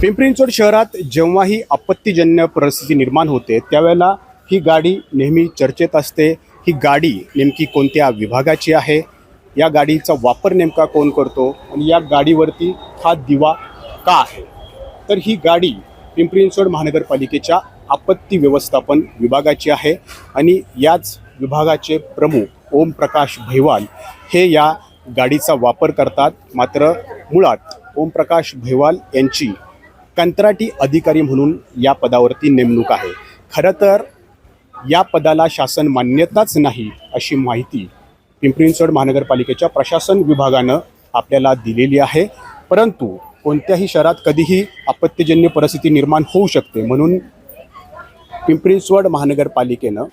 पिंपरी चिंचवड शहरात जेव्हाही आपत्तीजन्य परिस्थिती निर्माण होते त्यावेळेला ही गाडी नेहमी चर्चेत असते। ही गाडी नेमकी कोणत्या विभागाची आहे, या गाडीचा वापर नेमका कोण करतो आणि या गाडीवरती हा दिवा का आहे। तर ही गाडी पिंपरी चिंचवड महानगरपालिकेच्या आपत्ती व्यवस्थापन विभागाची आहे आणि याच विभागाचे प्रमुख ओमप्रकाश भैवाल हे या गाडीचा वापर करतात। मात्र मुळात ओमप्रकाश भैवाल यांची कंत्राटी अधिकारी म्हणून या पदावरती नेमणूक आहे। खरं तर या पदाला शासन मान्यताच नाही अशी माहिती पिंपरी चिंचवड महानगरपालिकेच्या प्रशासन विभागानं आपल्याला दिलेली आहे। परंतु कोणत्याही शहरात कधीही आपत्तीजन्य परिस्थिती निर्माण होऊ शकते, म्हणून पिंपरी चिंचवड महानगरपालिकेनं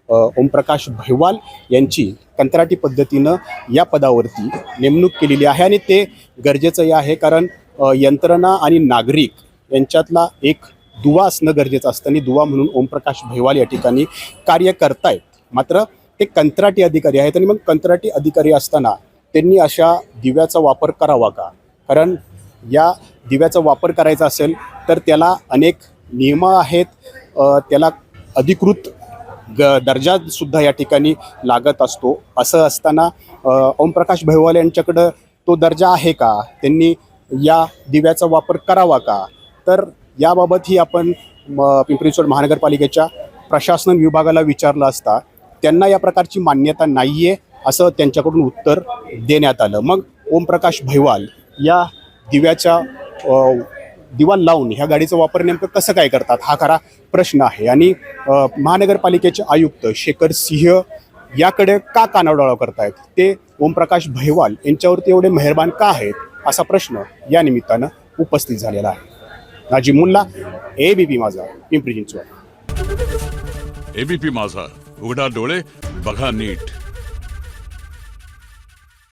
ओमप्रकाश भैवाल यांची कंत्राटी पद्धतीनं या पदावरती नेमणूक केलेली आहे आणि ते गरजेचंही आहे, कारण यंत्रणा आणि नागरिक यांच्यातला एक दुवा असणं गरजेचं असतं आणि दुवा म्हणून ओमप्रकाश भैवाल या ठिकाणी कार्य करतायत। मात्र ते कंत्राटी अधिकारी आहेत आणि मग कंत्राटी अधिकारी असताना त्यांनी अशा दिव्याचा वापर करावा का? कारण या दिव्याचा वापर करायचा असेल तर त्याला अनेक नियम आहेत, त्याला अधिकृत दर्जासुद्धा या ठिकाणी लागत असतो। असं असताना ओमप्रकाश भैवाल यांच्याकडं तो दर्जा आहे का? त्यांनी या दिव्याचा वापर करावा का? तर याबाबतही आपण पिंपरी चिंचवड महानगरपालिकेच्या प्रशासन विभागाला विचारलं असता त्यांना या प्रकारची मान्यता नाही आहे असं त्यांच्याकडून उत्तर देण्यात आलं। मग ओमप्रकाश भैवाल या दिव्याच्या दिवा लावून ह्या गाडीचा वापर नेमकं कसं काय करतात हा खरा प्रश्न आहे आणि महानगरपालिकेचे आयुक्त शेखर सिंह याकडे का कानाडोळा करतायत, ते ओमप्रकाश भैवाल यांच्यावरती एवढे मेहरबान का आहेत असा प्रश्न या निमित्तानं उपस्थित झालेला आहे। नाजिम मुल्ला, एबीपी माझा, पिंपरी चिंचवड। एबीपी माझा, उघडा डोळे बघा नीट।